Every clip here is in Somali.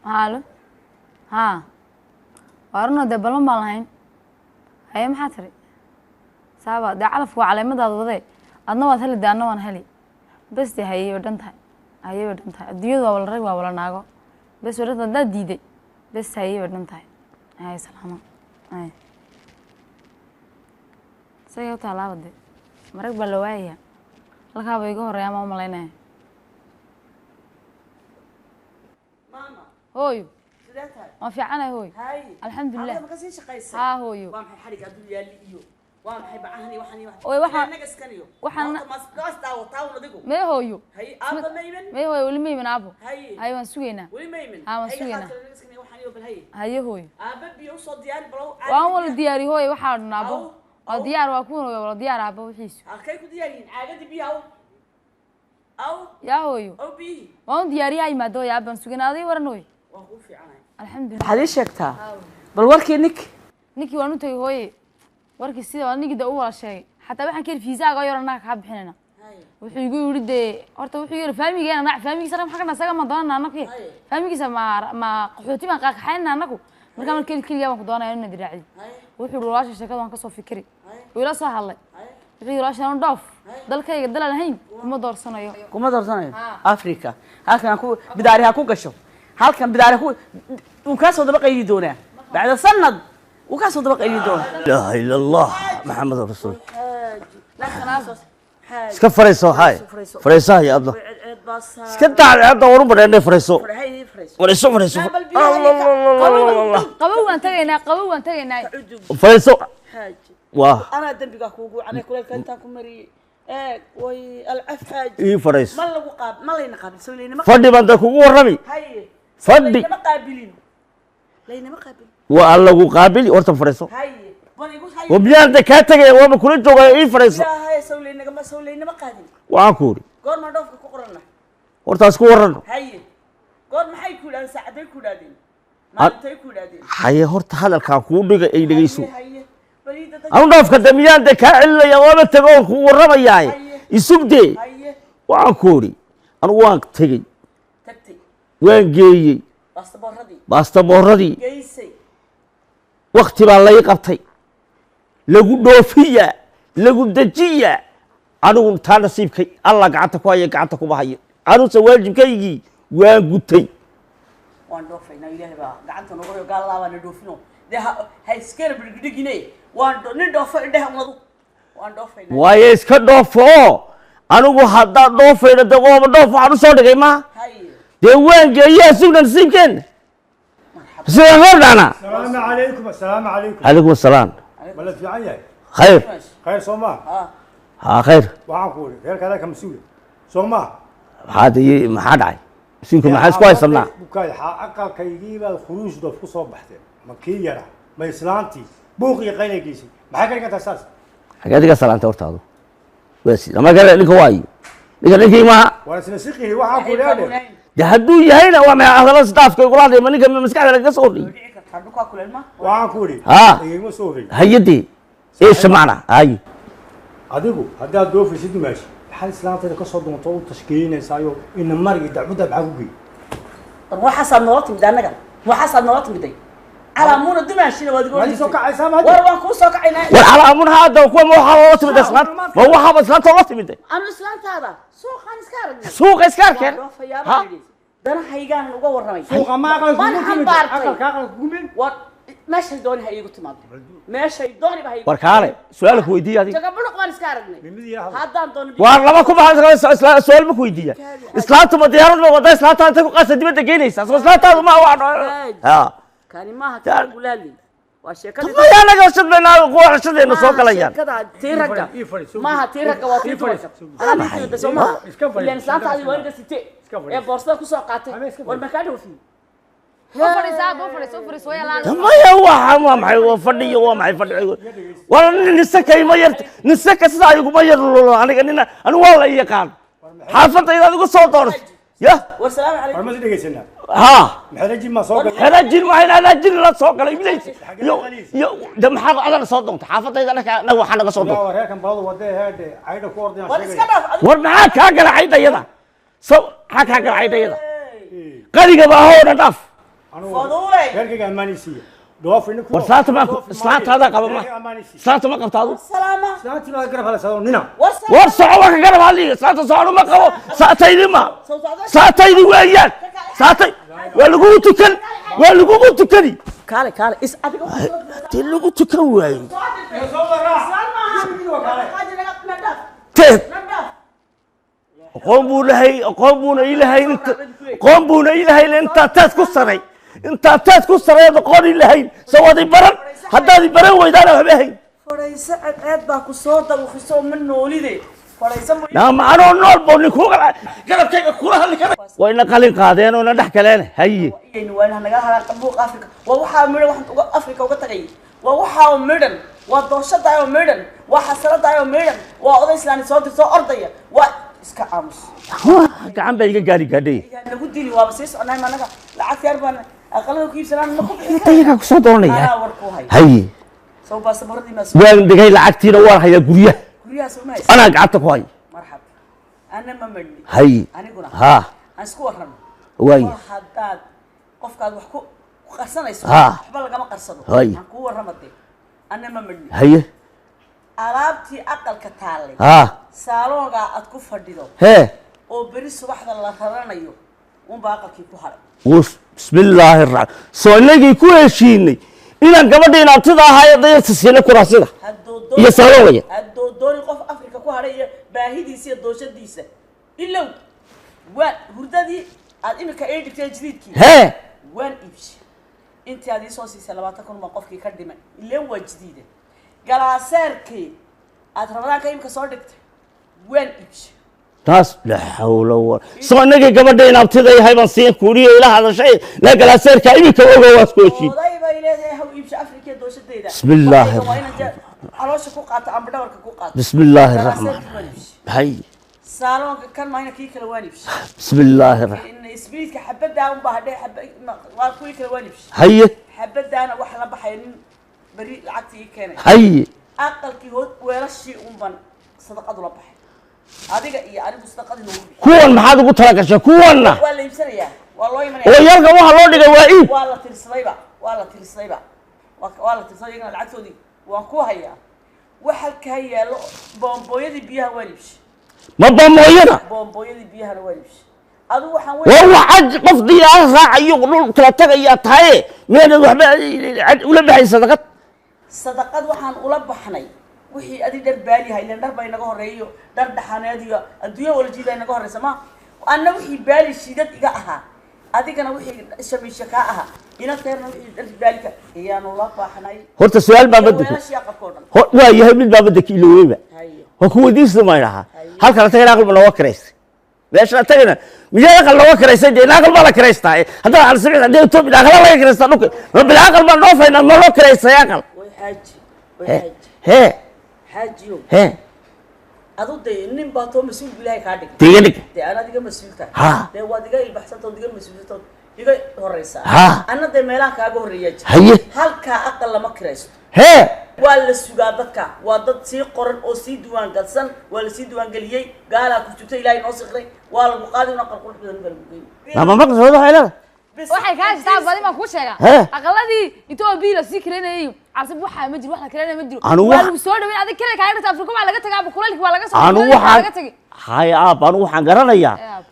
Halo, ها وارنا دبلون بالهين هي محاتري سابا دا علف وعلامadaada waday adna waad heli daana waan heli bas hay wadantay ay wadantay adiyadu wala rag waa wala naago bas wadada diiday bas hay wadantay ay salaamo ay sayo talaabade marag balawaaya halka bay iga horeeyaan ma malaynaa mama hooyo ما في عنا هوي الحمد لله ما كسي شقيسه ها هويو وام حريق ادو يالي iyo waan maxay bacahani waxani oy waxa naga iskaniyo waxaan mas daawo taawna digu ma hooyo hay aaba mayman ma hooyo wali mayman abo hay waan sugeynaa wali mayman ha waan sugeynaa waxani oo bal hay hay hooyo aaba biyo soo diyaar balow waan wala diyaari hooyo waxa dhanaabo oo diyaar waa ku wala diyaar abo wixiisu halkay ku diyaarin caagadi biyo aw yaa hooyo aw bi waan diyaariyay maado yaa baan sugeynaa adii waran hooyo waan ku fiicanay الحمد لله هذه شكتها بالوركي نيكي وانو تاي هوي warkii sida anigida u wala sheegay xataa waxaan keen fiisaaga yorana ka bixinayna wuxuu igu yiri de horta wuxuu yiri faamigeena nac faamigiisa maxaa kana saga ma doonana anaka faamigiisa ma qaxooti ma qaxayna anaku marka man kaliya waan ku doonaa inaan diraaci wuxuu walaasha sheekada waan ka soo fikiri wala soo hadlay wuxuu yiri walaasha dhoof dalkayga dalal hayn kuma doorsanayo Afrika halkan ku bidaariha ku gasho halkan bidaariha ku uu ka soo daba qaydi doonaa بعد سند وكاسو دبق ايدي دون لا اله الا الله محمد رسول لكن اساس اسك فريسو هاي فريسا يا ابله اسك تعال هذا ورو بدنا فريسو فريسو فريسو الله قبو وان تغينا فريسو حاج واه انا دنبيغا كوغو انا كلك انت كمري وي العف حاج اي فريس ما لو قاب ما لينا قابل سولينا ما فدي بانت كوغو ورمي هاي فدي ما قابلين لينا ما قابل والله قابل ورت فريسو هاي وبيان دكاتره وما كل جوغا اي فريسو هاي سولينا ما قادين واكوري قور ما دوفك ku qorana ورتاس ku warano هاي قور maxay ku dhaan saacaday ku dhaadeen maantay ku dhaadeen haye horta hadalka ku dhiga ay dhageyso aan doofka damiyaan ka cilaya waba tago ku waramayay isugde waakuri aan waan tagay waan geeyay baastaboorradii geysay waqti baa la qabtay lagu dhoofiya lagu dajiya anigu taa nasiibkay alla gacanta ku haya gacanta ku bahayo anusa waajibkaygii waan gutay waan dhoofayna ilaahay baa gacanta nooga gaal laabana dhoofino de ha iskala bidigine waan nin dhoofay indhaha umadu waan dhoofayna waaye iska dhoofo anigu hadda dhoofayna daqooba dhoof waxaan u soo dhigay ma dee waan geeyaa sugna nasiibkeen السلام عليكم. السلام عليكم. عليكم السلام. ولا في عيال. خير. خير صوما. ها خير. وعقول غير كذا كمسؤول. صوما. هذه ما حد عاي. سينكم ما حد كويس صنع. بكاي حقا كيجيب الخروج ده في صوب بحته. ما كيرا ما إسلامتي بوقي غير كيسي. ما حكى لك أساس. حكى لك أساس أنت ورتاضو. بس لما قال لك واي. لك ما. وأنا سنسقي وعقول هذا. جهدوا يهينا وما أهلا ستاف كيقولون لي ماني كم مسكين على قصوري. وعقولي. ها. إيه مسوري. هيدي. إيش معنا؟ هاي. أديكو هذا دور في سيد ماشي. حال إسلام تلك صوت مطول تشكيلين سايو إن مرق دعوده بعقوقي. طب وحصل نورتي بدنا وحصل نورتي بدي. على مون الدمشق لو تقول. وين سوق عيسى ما. وين كون سوق عينا. والعلى مون هذا وكم مو حاولت بدي أسمع. ما هو حاول إسلام تورط بدي. أنا إسلام هذا سوق عن إسكار. سوق إسكار كان. ها. ده هيجان لو ورمي. سوق ما قال. أكل كومين. ماشي دوني هيجو تمام. ماشي دوني بهيجو. وركالة سؤالك ويدي هذه. جا بقولك ما إسكارني. هذا دوني. والله كم هذا سؤال بكويدي. إسلام تما ديارنا وده إسلام تاني تقول قصة دي بدك جينيس. إسلام تاني ما هو. ها. كان ما هتقول لي. وشيكدي ما يا نجا شدنا قوة شدنا سوق ليان شيكدا تيرك ما تيرك وتيرك أنا ليش بس ما لأن ساعات هذه وين قصتي بورصة كوسا قاتي والمكان هو فيه بوفرس ويا لا ما يا ما معي وفدي وما يفدي ولا نسكي ما يرت نسكي سايق ما ير أنا والله يقال حافظ إذا تقول صوت دورس يا والسلام عليكم ما زي جيسنا ها محرجين ما صوت رجل ما هنا رجل لا سوق لا يبليس يو دم حق على صوت حافظ إذا أنا وحنا صوت لا ورا كان بعض وده هذا عيدا كوردنا ورناك هاجر عيدا يدا سو هاجر عيدا يدا قريقة بهون نضاف فضولي غير كان مانيسي دوف إنك ورسالة ما سلات هذا قبل ما سلات ما قبل هذا سلامة سلات ما قرب على سلام نينا ورسالة ما قرب عليه سلات صاروا ما قبل ساعتين ما ساعتين وياك ساعتين ولقوا تكن ولقوا تكني كالي كالي إس أبيك تلقوا تكن وياك قومون إلهي أنت تذكر انت تذكر سرية قولي لهين سوادي برن هدادي برن ويدانا بهين فريسة عاد باكو صوت وخصوصا من وليدي فريسة نعم أنا نول بوني كوغا قرب تيجا كلها اللي كذا وإن قالين قادين ونضحك لنا هي وين هنقالها قبوق أفريقيا ووحا ميدن وحن أفريقيا وقتغي ووحا ميدن ودوشة دايو ميدن وحسرة دايو ميدن وأوضي إسلامي صوتي صوت أرضية iska aamus gacan bay iga gaari gaadhay nagu dili waa basiis anay managa lacag yar baan aqalada ku iibsanaan ma ku tayaga ku soo doonaya hay soo baas maradii ma waan dhigay lacagtiina waan hayaa guryaha soo maayay ana gacanta ku hay marxab ana ma madni hay aniguna ha aan isku waran way hadaad qofkaad wax ku qarsanayso Ha. waxba lagama qarsado Hay. aan ku waramade ana ma madni hay alaabtii aqalka taalay ha saalooga aad ku fadhido he oo bari subaxda la raranayo un baa aqalkii ku haray bismillaahi raxmaan soo inagii ku heshiinay inaan gabadhiina abtida ahaay dayarta siina kuraasida iyo saalooga haddoo dooni qof afrika ku haray iyo baahidiisa iyo dooshadiisa ilow waan hurdadii aad imika ay dhigtay jadiidkii he waan iibshay intii aad ii soo siisay 20 kun ma qofkii ka dhimay ileen waa jadiida galaaseerkii aad rabadaanka imika soo dhigtay waan iibshay taas la hawla wala soo inagii gabadhiina abtida ahaay baan siin kuuriyo ila hadashay la galaaseerka imika oga waas ku heshiin oday bay leedahay haw iibshay afrika dooshadeeda Bismillaahi caloosha ku qaata amba dhabarka ku qaata bismillaahi raxmaan hay saalonka kan maayna kii kala waan iibshay bismillaahi raxmaan in isbiidka xabadda un baa hadhay waa kuwii kala waan iibshay hay xabaddaana wax la baxay nin bari lacagtii ii keenay hay aqalkii hood weelashii un ban sadaqadu la baxay adiga iyo anigu sadaqadii noogu bixi kuwan maxaad ugu tala gashay kuwanna waa la iibsanayaa waa loo oo imanaya yarka waxa loo dhigay waa iib waa la tirsadayba waa la tirsaday iyagana lacagtoodii waan ku hayaa waxa ka yaalo bombooyadii biyaha waan iibshay ma bamooyada bombooyadii biyahana waan iibshay adigu waxaan وحج قصدي أنا راعي يقولون ثلاثة يا تاي من الوحدة ولا بحي صدقت sadaqad waxaan ula baxnay wixii adi dhar baali hayleen dhar bay naga horeeyo dhar dhaxaneediyo adduunyo wala jiiday naga horeysa ma anna wixii baali shiidad iga ahaa adigana wixii shamiisha ka ahaa ina teerna wixii dhar baalika ayaan ula baxnay horta su'aal baa badku waa yahay mid baa badku ilooyba oo ku wadiisna ma ilaha halka la tagay aqal ma loo kareysay meesha tagayna miyaa aqal loo kareysay deena aqal ma la kareystay hadda aan sameeyay hadii toob aqal la kareystay dhulka rabbil aqal ma dhoofayna ma loo kareystay aqal he حاجيو he aduu day nin baa too masuul bilaahay ka dhig deeganig de ana diga masuulta Ha. de waa diga ilbaxsanto diga masuulta diga horeysa Ha. ana de meelaan kaaga horeeya haye halka aqal lama kiraysto he waa la sugaa dadka waa dad sii qoran oo sii diiwaan galsan waa la sii diiwaan galiyay gaalaa ku jirta ilaahay noo siqray waa lagu qaadi una qalqul badan bal lama maqsado hayla waxay ka jirtaa badi ma ku sheega He. aqaladii Ethiopia la sii keenayay casab waxa ma jiro wax la keenay ma jiro Anu waa wax- lagu soo dhaweey adig kale ka dhigta Afrika waa laga tagaa bukuleelki waa laga soo anu bukuleelki waa waxaan laga tagay hay aab anu waxaan garanayaa Yaab.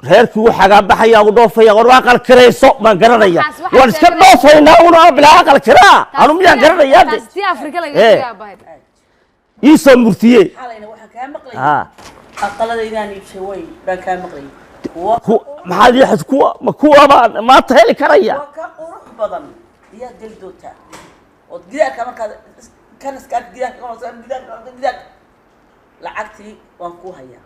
reerkii waxaaga baxaya u dhoofaya war aqal kirayso ma garanaya Waxaas waxay waan iska sheegayaan- dhoofaynaa una bila aqal kiraa anu miyaan garanayaa de taas tii Afrika laga He. tagaa baad ii soo murtiye xalayna waxaan kaa maqlay ha aqaladaydaan iibshay way baan kaa maqlay kuwa maxaad ii xad kuwa ma kuwa ma maanta heli karaya waa ka qurux badan iyaa dal doontaa وجدارك مركز كان سكات جدارك لعقتي وانكوها يا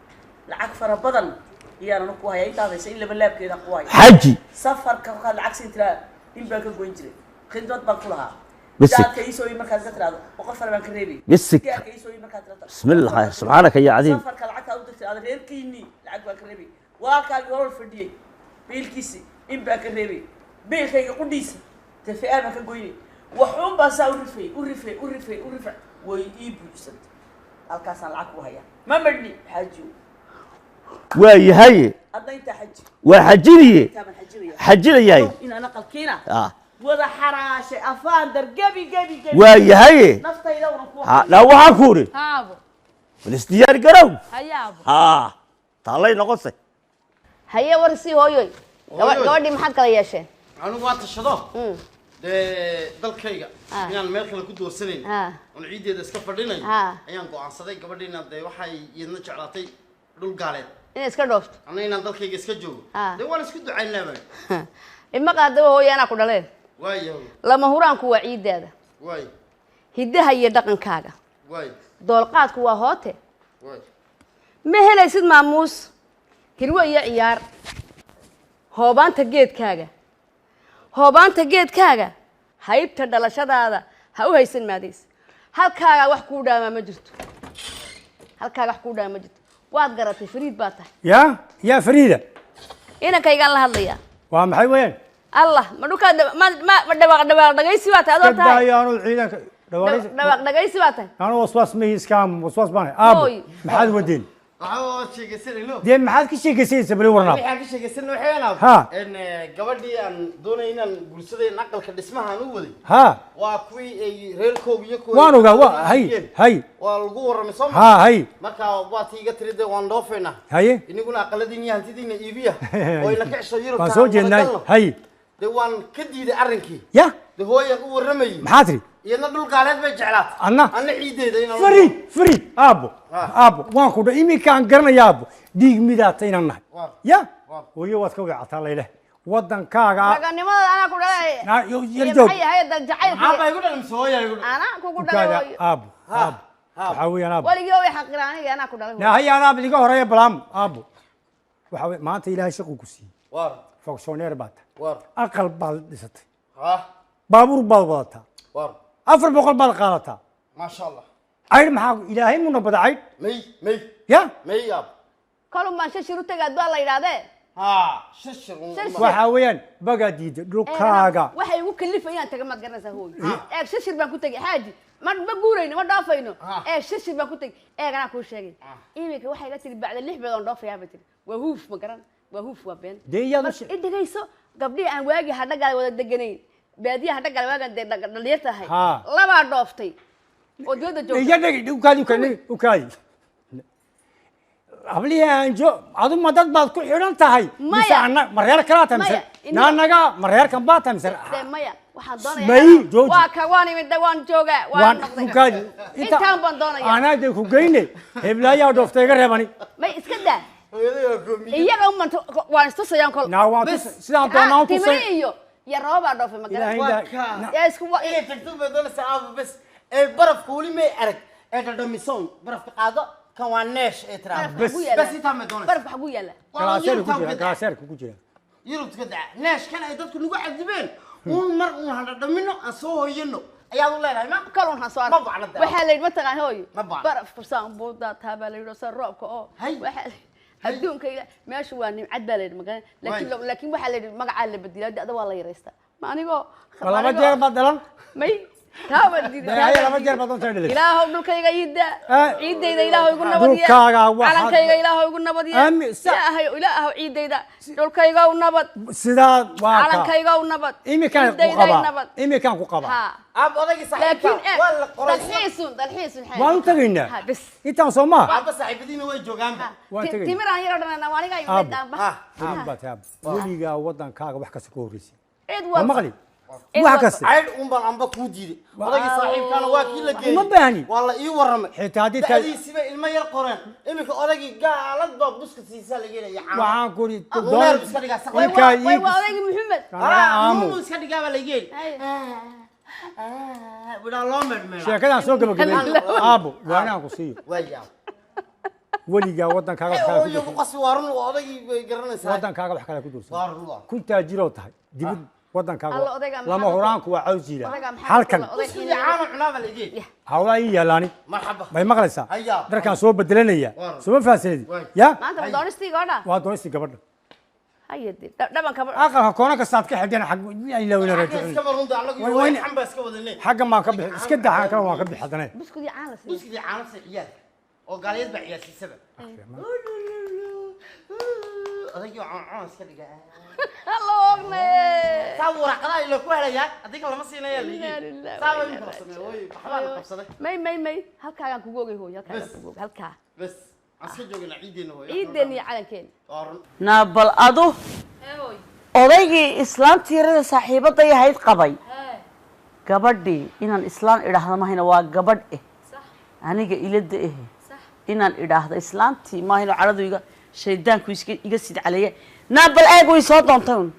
لعق فربضن هي أنا نكوها يا إنت بس إلا بالله كذا قوي حجي سفر كان العكس أنت إن بقى كوينجري خدمت بقولها بس كيسوي مركز ترى وقفل من كريبي بس كيسوي مركز بسم الله سبحانك يا عظيم سفر كالعك أودت هذا غير كيني لعق بقى كريبي واكل يقول فدي بيلكيسي إن بقى كريبي بيخي قديس تفعل ما كويني وحوم بس ورفع ويجيب يسد الكاس العك وهي ما مدني حجو واي هي هذا أنت حج وحجيني أنت من حجرية حجيني ياي إن أنا قل كينا وذا حراش أفاندر جبي واي هي نفطي لو نقوها لا وعكوري haabo بالاستيار قرو hayaabo طالعين نقصي haye war sii hooyoy gabadhii maxaad kala yeesheen anigu waa tashado dalkayga inaan meel kale ku doorsanayn oo ciideeda iska fadhinayn ayaan go'aansaday gabadhiina waxay iyadna jeclaatay dhul gaaleed inay iska dhoofto anayna dalkayga iska joogo waan isku ducaynaa ima qaadaba hooyaana ku dhaleen waayo lama huraanku waa ciideeda waayo hidaha iyo dhaqankaaga waayo doolqaadku waa hoote waayo ma helaysid maamuus hirwo iyo ciyaar hoobaanta geedkaaga haybta dhalashadaada ha u haysan maadays halkaaga wax ku dhaama ma jirto waad garatay fariid baa tahay يا فريدة inankaygaan la hadlayaa ومحي وين؟ allah ma dhukaa ma dhawaaq dhagaysi baa tahay adoo tahay كدا أنا العيدان dhawaaq dhagaysi baa tahay أنا وسواس ميس كام وسواس باني أبو محد ودين waxaa sheegaysanayno دين محد كشي كسي سبلي ورنا waxaan ka sheegaysanay waxaan ها in gabadhii aan doonay inaan guursaday naqalka dhismaha aan u waday ها waa kuwii ay reerkooda iyo kuwii وانو قا هاي waa lagu waramay soo ها هاي marka waa tiiga tiride waan dhoofayna هاي inaguna aqaladiin iyo hantidiina iibiya oo ina ka cisho Yurub كان سوجي الناي هاي de waan ka diiday arrinkii يا de hooyan u waramayay محاتري iyadna dhul gaaleed bay jeclaatay أنا ciideeda inaan فري أبو وانكو ده إمي كان قرنا يا أبو ديق ميداتين النهي يا ويوات كوجع عطالي له ودن كاغا raganimada anaa ku dhalay نا يرجو hayada jacaylka maxaa igu dhalim sooya igu anaa kugu dhalay أبو حاوي أنا أبو waligii way xaqiraan aniga anaa ku dhalay لا هي أنا بلقى هرايا بلام أبو وحاوي ما أنت إلهي شقو كسي war فوكسونير بات war أقل بالدست ha بابور بالباتا war أفر بقول بالقالتا ma sha Allah عيد محاو إلهي من بدأ عيد may يا yab kolum baan shashir u tagaad baa la yidhaahdee ha shashir وحاويان بقى ديد لوكاغا waxay igu kalifayaan taga maad garanaysaa hooyo eeg shashir baan ku tagay xaaji ma guurayno ma dhaafayno eeg shashir baan ku tagay eeg anaa kuu sheegay iminka waxay la tiri bacda 6 bilood dhoofayaa ba tiri waa huuf ma garan waa huuf waa been دي يا dhagayso gabdhii aan waagi hadhagaal wada deganayn baadiyaha hadhagaal waagan dhalinyarta ahay ها labaa dhooftay oo dibadda joogtay يا دقي وكادي قبلي أنجو أظن ما دد بعد كل حيران تهاي مسا مرير كرات مسا نانجا مرير كم بات مسا maya waxaan doonayaa ماي جوج waa ka waan imid waan joogaa waan noqday وكادي intaan baan doonayaa أنا ده كوجيني هبلا يا دوفتي غيرباني may iska daa iyaga uma waan istusayaan kol ناوان سيدان دونان timir كوسي iyo roobaa dhoofay ma garan إلهي yaa isku ee tagtay badal saab bas ee baraf kuuli may arag ee dhadhamison baraf qaado kan waa neesh ee tiraahdo bas inta ma doonayso baraf xagu yaala كلاسير كوجينا Yurub ka daa neesh kan ay dadku nagu cadibeen mar hada dhamino aan soo hooyano ayaad u leedahay ma kalon ha soo Ma bacna daa. waxa la yidhi ma taqaan hooyo Ma bacna. baraf fursaan buuda taaba la yidhi soo roobka oo Hay. waxa adduunka meesha waa nimcad baa la yidhi magan laakiin waxa la yidhi magaca la bedilay dada waa la yareystaa ma anigoo والله ما جير بدلان may taaba diiday ده ما جير بدلان تدلي ilaahow dhulkayga iida ciidayda ilaahow igu dhulkaaga nabadiya waxaad- calankayga ilaahow igu nabadiya ilaahow ciidayda dhulkayga u nabad سيدان واقع calankayga u nabad إمي كان قبا إمي كان قبا ha ab odaygi laakiin saaxiibka wala dalxiisun وان تغينا ha bis إنت سوما aba saaxiibadiina way joogaan وان تغينا timiraan yar dhanana waaniga أب. imadaanba فريد باتاب وليغا ودان كاغا wax kasta koorisi cid ما walba مقلي wax kasta ayr baan amba ku diiday odaygi saaxiibkana waa kii la geeyay ما باني wala ii waramay xitaa hadii dadisiba ilma yar qoreen iminka odaygi gaalad baa buska siisa la geeyay waxaan kuri doon iska dhigaa way waa odaygi maxamed aamu iska dhigaa la geeyay ولا لا مرمى sheekadaan soo gabagabay aabo waanaan ku siiyo ويا weligaa wadankaaga wax kale ku يو dursan قصي وارن وأضي قرنسا wadankaaga wax kale ku dursan وارن kun taajiroo tahay dibad Alla, wadankaaga odayga maxaa lama ku- huraanku waa cawsiila odayga maxaa halkan ku- oday سيدي عامل عناب الإيدين hawlaa ii yaalaani مرحبا may maqlaysaa هيا dharkaan soo bedelanaya Waar. soo ma fahansanedi Waay. ya maanta ma doonisti gabadha waa doonaysi gabadha hayadi dhabanka aqalka koona kastaad ka xidheen xag ilawina حكي raajicin اسكبر روندا على وين- وين حنبا اسكبر ذني xaggan baan ka bixi iska daxaan kale waan ka bixi haddana buskudii caan la بس siiyay كذي عامل سيئات وقال يذبح يا سبب أضيق عام اسكبر hallo ogne صور قضاء لو كوه يا أديك ولا مسينا يا لا، اللي لا، صور لا، يمكن لا. أصلا وي بحوال قصده may halkaagaan kugu ogay hooyo halkaagaan Bas. kugu ogay halkaa بس عسكر جوجنا عيدين هو ciidan iyo calankeena قارن naa bal adu odaygii islaantii yarada saaxiibada yahayd qabay gabadhii inaan islaan idhaahdo mahayna waa gabadh eh aniga ilada eh inaan idhaahdo islaantii mahayna cadhadu shaydaanku iga sidcaleeye naa bal eeg way soo doontay un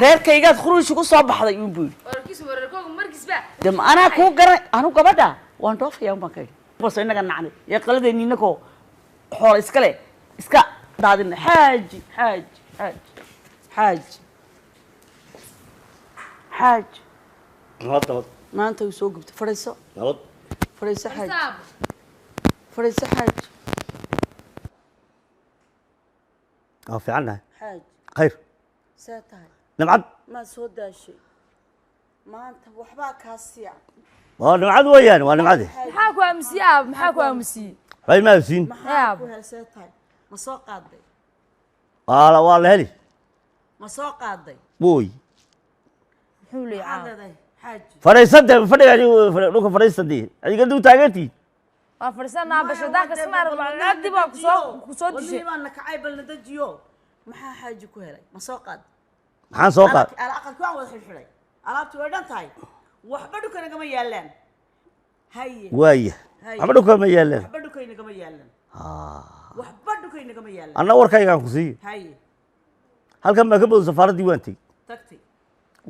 reerkaygaad khuruush ugu soo baxday uun buu yidhi warkiis wararkooga markiisba de ma anaa kuu garan anu gabadha waan dhoofaya un baan ka idhi bas inaga nacnay ee qaladeenni inakoo xoola iskale iska daadina xaaji xaaji xaaji xaaji xaaji nabad maanta uu soo gubtay fadhiiso nabad fadhiiso xaaji saab fadhiiso xaaji waa fiicannahay xaaji khayr see tahay nimcad maad soo daashay maanta waxbaa kaa siica waa nimcad weeyaan waa nimcade maxaa ku aamusiyey aab maxaa ku aamusiyey waxbay ma siin maxaa ku hel see tahay ma soo qaaday waa la heli ma soo qaaday booy muxuu leeyahay maxaad leedahay xaaji fadhiisante fadhiga dhulka fadhiisante adiga duu taagantii waa fadhisanaa bashadaanka samaar macnaadi baa kusoo dishay wadihii baan nakacay balna dajiyo maxaa xaaji ku helay ma soo qaad maxaan soo qaad aqalki waan wada xidhxidhay alaabti way dhan tahay waxba dhukanagama yaalaan haye waaya waxba dhulka ma yaalaan waxba dhukaynagama yaalaan waxba dhukaynagama yaalaan anna warkaygaan ku siiyo haye halkan baa ka bodo safaaraddii waan tegey tagtay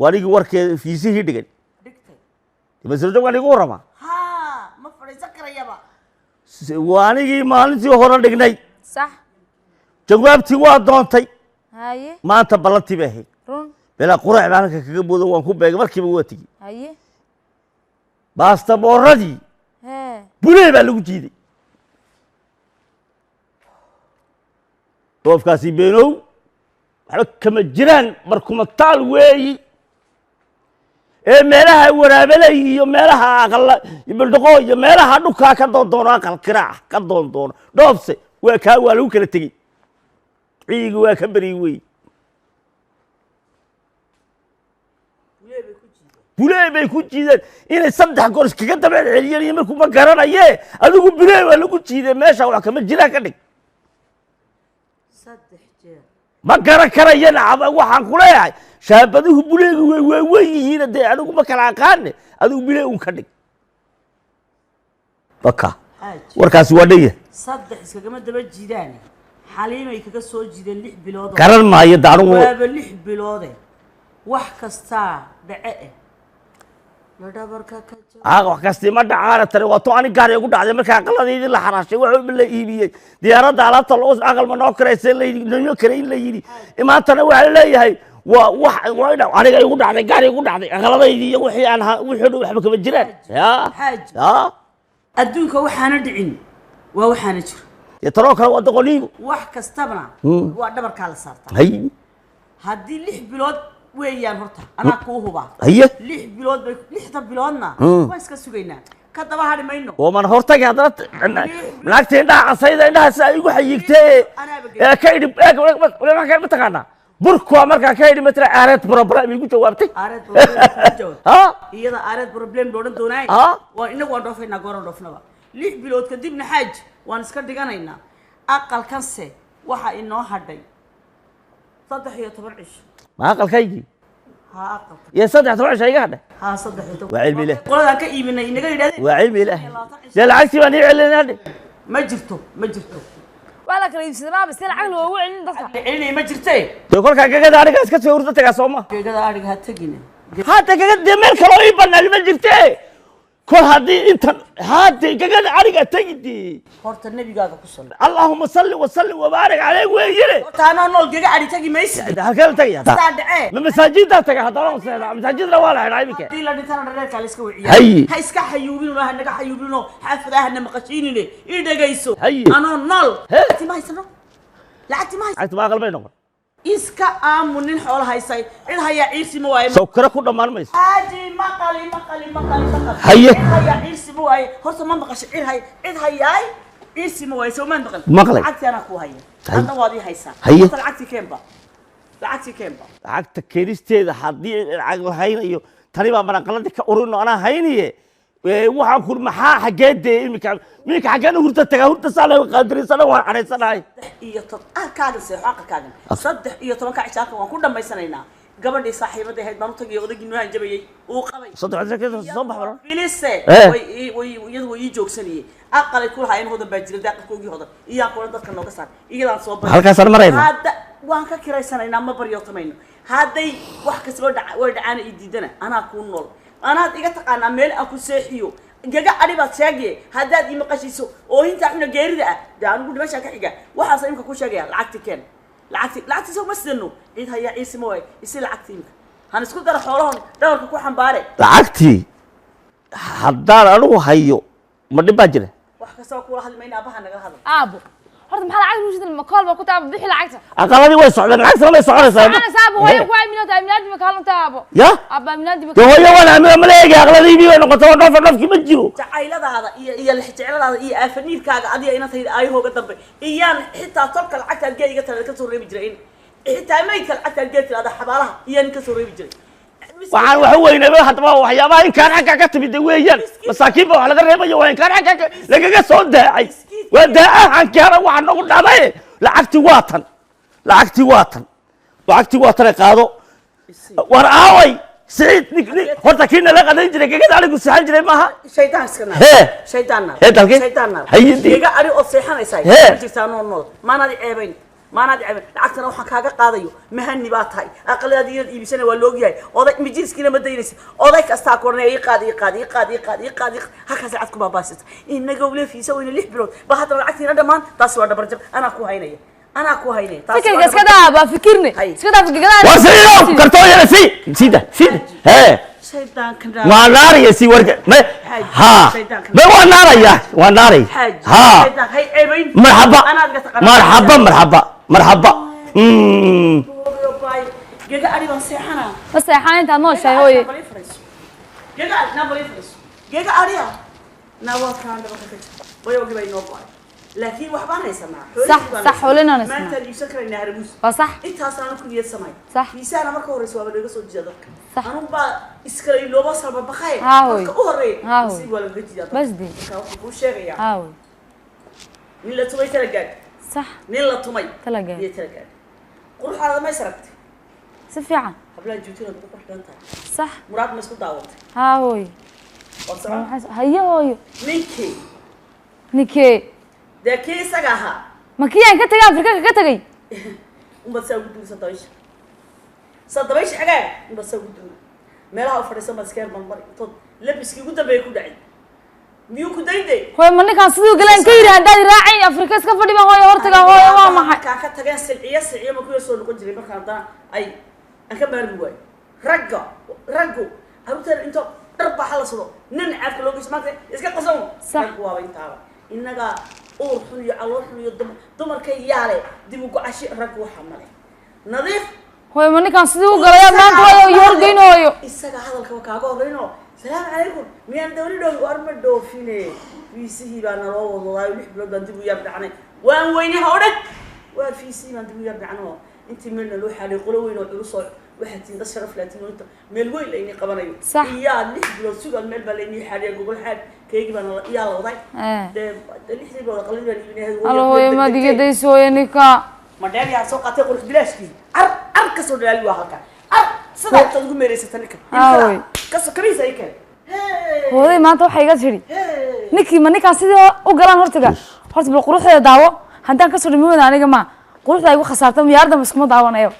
waanigii warkeeda fiisihii dhigan dhigtay masirjo waan igu warramaa haa ma fadhiisan karayaba waanigii maalintii hore dhignay sax jawaabtii waa doontay haye maanta ballantii bay ahayd run bilaa qurac baan halka kaga boodo waan ku beegay markiiba waa tegey haye baastaboorradii hee bulee baa lagu jiiday dhoofkaasi beenow waxba kama jiraan markumataal weeyi ee meelaha waraabelay iyo meelaha aqala bildhaqo iyo meelaha dhulkaa ka doondoono aqal kiraac ka doondoono dhoofse waa lagu kala tegey ciigi waa ka beri wey bulee bay ku jiideen inay saddex goor iskaga daba celiyeen iyo markuu ma garanaye adigu bulee waa lagu jiideen meesha wax kama jiraan ka dhig saddex jeer ma garan karayana waxaan ku leeyahay shaabaduhu buleegu way waaweyn yihiin dee anigu ma kala aqaane adigu bulee un ka dhig baka xaaji warkaasi waa dhaya saddex iskagama daba jiidaan xaliimay kaga soo jiideen 6 bilood oo garan maayo de anigu waaba 6 biloode wax kastaa dhace eh la dhabarka ka jiro wax kastii ma dhacaana tani waa to ani gaar igu dhacday markaa aqaladeydii la xaraashay waxba la iibiyey diyaaradda alaabta loo aqal ma noo karaysa laynoo kale in la yidhi maantana waxaa leeyahay waa wax aniga igu dhacday gaar igu dhacday aqaladeydii iyo wixii aan wixii dhan waxba kama jiraan ya xaaji ya adduunka waxaana dhicin waa waxaana jiro iyo tanoo kale waa doqoniigu wax kastabana waa dhabarkaa la saartaa hay haddii 6 bilood weeyaan horta anaa kuu hubaa haye 6 bilood bay 6 biloodna waan iska sugaynaa ka daba hadhi mayno oo man hortagi haddana naagta indhaha casayda indhaha si ay igu xayiigtee ee ka idhi ma taqaanaa burkuwa markaa ka idhi matala aareed problem igu jawaabtay aareed problem ha iyada aareed problem dooran doonaay ha waa inagu waan dhoofaynaa goor dhoofnaba 6 bilood kadibna xaaj waan iska dhiganaynaa aqalkanse waxa inoo hadhay 13 cisho ma aqalkaygii ha aqalka iyo 13 cisho iga hadhay ha 13 waa cilmi leh qoladaan ka iibinay inaga yidhahdeen waa cilmi leh dee lacagtii baan ii celinay hadhe ma jirto ma jirto waa la kala iibsadaa bas lacag loogu celin dadka celinay ma jirtee dee kolkaa gagada aniga iska soo hurda tagaa soo ma geegada adhiga ha tegine هذا كذا دمر كلام يبان المجلس كل هذه أنت هذا كذا عرق تجدي horta nabigaaga ku salli اللهم صل وسلم وبارك عليه ويجري horta anoo nool gaga cari tagi maysid هكذا تجي taa dhacee من مساجد تجي هذا لون سيدا مساجد ولا عيبك hadii la dhintana dhareerka la iska wiciyaa هي ha iska xayuubinoo ha naga xayuubinoo xaafadahana maqashiinine ii dhagayso Haye. anoo nool He. lacagti ma haysano lacagti ma haysano عيت ما قلبي نقول iska aamu nin xoolo haysay cid hayaa ciirsi ma waaye سكر كل ما نمس حاجي مقالي Haye. cid hayaa ciirsi ma waaye horta ma maqasho cid hayaay ciirsi ma waaye soo maan maqal Maqlay. lacagti anaa ku haya Haye. hadda waad ii haysaa Haye. horta lacagti keenba lacagta keenisteda haddii lacag la haynayo tani baa maranqaladii ka urino anaa haynaye waxaan kur maxaa xageedee iminka xaggeen hurta tagaa hurta saa laga qaadirisana waan cadhaysanahay iyo kaagan seexo aqalkaagan 13 cishaarka waan ku dhammaysanaynaa gabadhii saaxiibada ahayd baan u tagay odaygii noo hanjabayay uu qabay saddex jeer soo baxbaro filise Eh. iyadu way ii joogsanayeen aqalay ku lahaayeen hodan baa jira daaqalkoogii hodan iyaan kulan dadka nooga saar iyadaan soo baray halkaasaan marayna hadda waan ka kiraysanaynaa ma baryootamayno hadday wax kasta way dhacaana ii diidana anaa kuu nool anaad iga taqaanaa meel aan ku seexiyo gaga adhi baad sheegaya haddaad ii maqashiiso oohintaa xuna geerida ah dee anigu dhimashaan ka xiga waxaasa imka ku sheegaya lacagti keen lacagti soo ma sidano cid hayaa ciisi ma waaye isi lacagti imka han isku dara xoolahon dhawarka ku xambaare lacagtii haddaan anigu hayo ma dhib baa jira wax kastaba kula hadli mayna abaha nagala hadal aabo horta maxaa lacag lagu shidin makool baa ku taaba bixi lacagta aqaladii way socdeen lacagtana way soconaysaa ana saabo hooyo ku aaminaad aaminaadi ma kaalanta aabo ya aaba aaminaadi ma dee hooyo waan aamina ma leegi aqladiibii way noqotay oo dhofkii ma jiro jacayladaada iyo lixjecladaada iyo aafaniirkaaga adiga ina tahay aayahooga dambe iyaan xitaa tolka lacagtaad gee iga talada ka soo reebi jiray xitaa maydka lacagtaad gee tirada xabaalaha iyaan ka soo reebi jiray waxaan wax weynaba haddaba waxyaabaha inkaan xagga ka timid weeyaan masaakiin baa wax laga reebayo waa inkaan xagga lagaga soo daacay waa daacahan kaana waxa nagu dhacday lacagtii waa tan qaado war aaway سعيد horta kiina la qadan jiray gagada arigu saxan jiray maaha shaydaan iska naar Hee. shaydaan naar Hee, dalkee? shaydaan naar Haydi. gaga ari oo seexanaysaa Hee. jirtaa nool maanaad ceebayn lacagtana waxaan kaaga qaadayo mahani baa tahay aqaladaad inaad iibisana waa loogyahay oday mijiiskiina ma daynaysa oday kastaa kornay ii qaad halkaas lacag ku baabaasata inaga ule fiisa weyna 6 bilood ba hadda lacagtiina dhammaan taas waa dhabarjab anaa ku haynaya fikirka iska daa baa fikirne Hay. iska daa fikirka وسيلو كرتون سيدا هي shaydaankan وناري سي ورق ها ما وناري وناري ها hay ceebayn مرحبا anaad ga taqaan مرحبا gaga ari baan seexanaa ma seexan intaad noo sheegay hooye gaga ariya nawakaan daba ka way ogay noo qoay laakiin wax baan haysanaa صح xoolina nasna maanta iibsan karaynaa harbuus waa صح intaas aan ku niyad samay صح fiisana marka horeysa waa laga soo jiida dadka صح anuu baa iskala ilooba salba baqay Haa, hooy. marka u horeey Haa, hooy. si wala laga jiida بس دي marka waxaan kuu sheegayaa هاوي nin la tumay talagaad صح nin la tumay تلاقي iyo talagaad quruxaada ma saragtay سفيعة hablaha juutina ku qurxan tahay صح muraad ma isku daawatay هاوي هيا هوي ninkii نيكي dee kii isaga ahaa ما كيان كتغي افريكا كتغي umad saa ugu duulsa dabaysha xagaaga umad saa ugu duula meelaha u fadhiisan baad iska marmar intood labiskii ugu dambeeya ku dhacay miyuu ku dayday هوي من كان سيدو قلان كيري هداد راعي افريكا اسكا فدي ما هوي هورتغا هوي waa maxay markaa ka tageen silciyo ma kuya soo noqon jiray markaa haddana ay aan ka maarmi waayo raggu haruuteeda intoo dhar baa hala sudo nin caafka loo geyso maanta iska qasan Sax. raggu waaba intaaba innaga uur xun iyo calool xun iyo dumarka yaale dib u gocashi raggu waxa male nadiif هوي من كان سيدو قلان ما انت هوي يورغين هوي isaga hadalka kaaga horeyno salaam calaykum miyaan dawli dhow war ma dhoofine fiisihii baa naloo wadaayo 6 bilood baan dib u yar dhacnay waan weynaha oo dhan waa fiisihii baan dib u yar dhacno intii meelna loo xaalay qolo weyn oo culus oo waxaa tiin dad sharaf laatiin oo inta meel weyn laynii qabanayo Sax. iyaa 6 bilood sugal meel baa laynii xaalay gogol xaad keegi baan iyaa la waday dee 6 bilood qalin baan iibinahay الله هوي ما ديغي ديس هوي نيكا ma dheer yaa soo qatay qurux bilaashkii ar ka soo dhalaali waa halka sidaa inta ugu meereysatan ninka Aawe. ka soo kariisa ay keen هوي ما انت waxay iga tiri ninkii ma ninkaan sidoo u galaan hortaga horta bal quruxda daawo haddaan ka soo dhimay aniga ma quruxda igu khasaartay miyaarda iskuma daawanayo